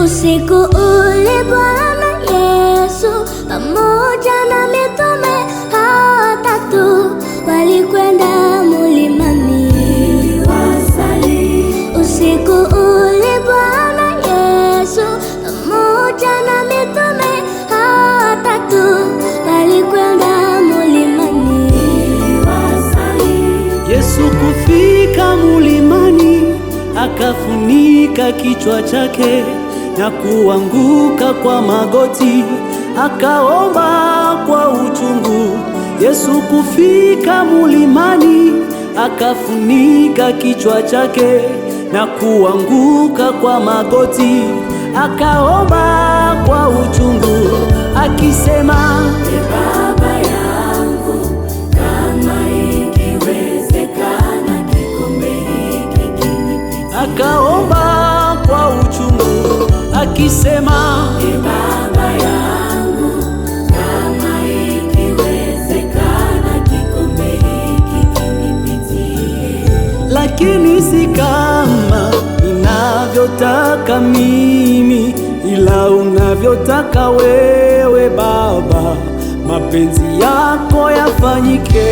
Usiku ule Bwana Yesu pamoja na mitume hao watatu walikwenda mlimani wasali. Usiku ule Bwana Yesu pamoja na mitume hao watatu walikwenda mlimani wasali. Yesu kufika mlimani akafunika kichwa chake na kuanguka kwa magoti, akaomba kwa uchungu. Yesu kufika mlimani akafunika kichwa chake na kuanguka kwa magoti, akaomba kwa uchungu akisema, Baba yangu, kama ikiwezekana kikombe hiki kinipite. Akaomba kwa uchungu akisema, Baba yangu, kama ikiwezekana kikombe hiki kinipitie. lakini si kama ninavyotaka mimi, ila unavyotaka wewe Baba, mapenzi yako yafanyike.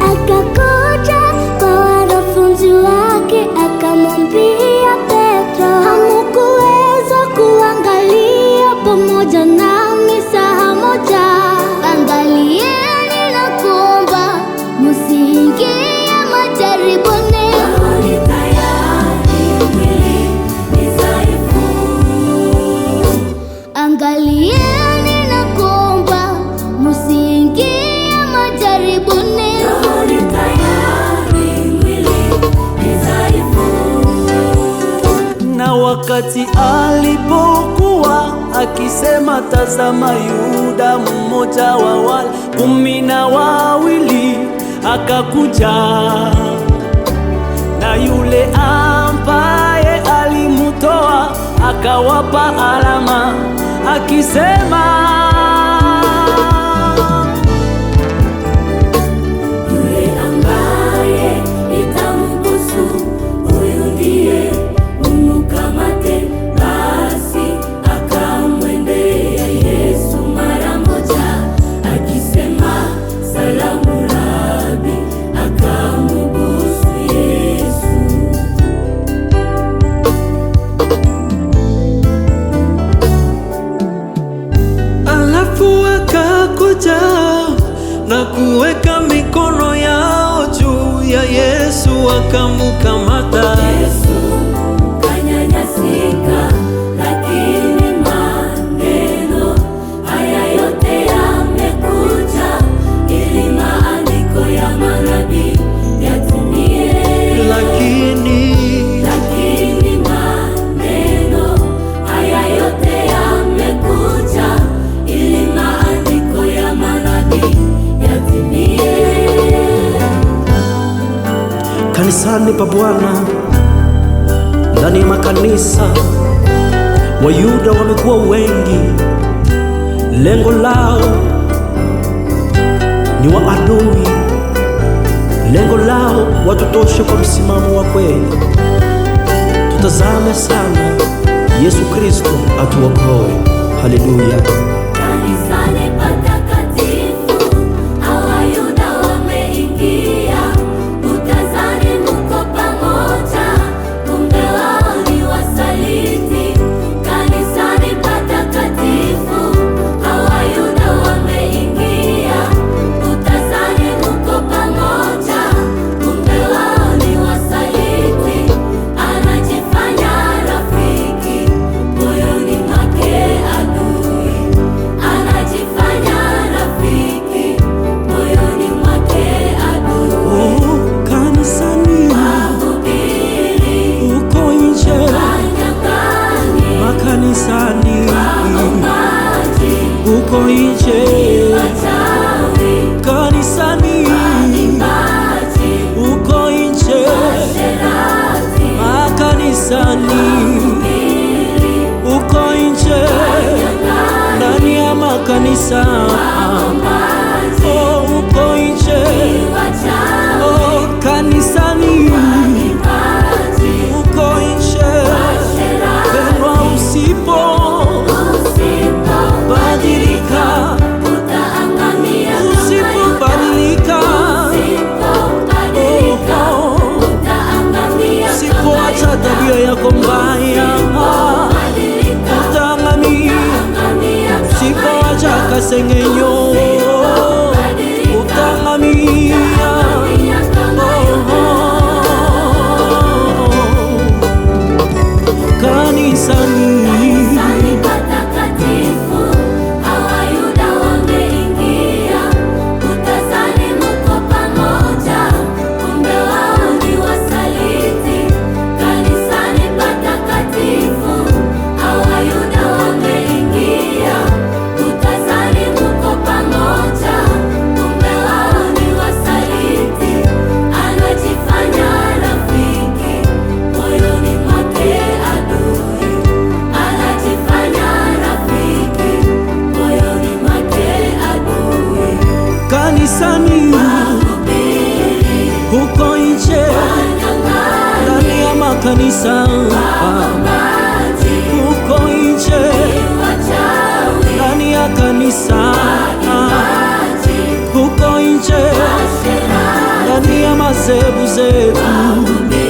Akakuja kwa wanafunzi wake akamwambia Petro, hamukuweza kuangalia pamoja nami saa moja? Angalieni na kuomba msiingie majaribuni. Ni tayari, mwili ni dhaifu. Angalieni na kuomba msiingie majaribuni. Ni tayari, mwili ni dhaifu. Na wakati alipokuwa akisema, tazama, Yuda mmoja wa wale 12 akakuja, na yule ambaye alimutoa akawapa alama akisema, Yule ambaye itamgusu huyu ndiye mkamate. Basi akamwendea Yesu mara moja akisema, salamu Rabi, akambusu Yesu. Alafu akakuja na kuweka mikono yao juu ya Yesu, akamkamata. Yesu kanyanyasika, lakini maneno haya yote yamekuja ili maandiko ya manabii yatimie. Lakini maneno haya yote yamekuja ili maandiko ya manabii yatimie. kanisani pa Bwana, ndani ya makanisa Wayuda wamekuwa wengi, lengo lao ni waadui, lengo lao watutoshe kwa msimamo wa kweli. Tutazame sana Yesu Kristo atuokoe. Haleluya. Kanisani patakatifu Wayuda wameingia, utazani mko pamoja, kumbe wao ni wasaliti. Kanisani patakatifu Wayuda wameingia, utazani mko pamoja, kumbe wao ni wasaliti. Anajifanya rafiki, moyoni mwake adui. Anajifanya rafiki, moyoni mwake adui. Oh, kanisani, Wahubiri, uko nje, wanyang'anyi, makanisani, waombaji, uko nje, wachawi, kanisani, waimbaji, uko nje, washerati, makanisani, wahubiri, uko nje, wanyang'anyi, ndani ya makanisa, waombaji, oh, uko nje, wachawi, oh, kanisani, waimbaji, uko nje, washerati, tabia yako mbaya utaangamia, usipoacha kasengenyo utaangamia. Kanisani kanisani, huko nje, ndani ya makanisa, huko nje, ndani ya kanisa, huko nje, ndani ya madhehebu zetu.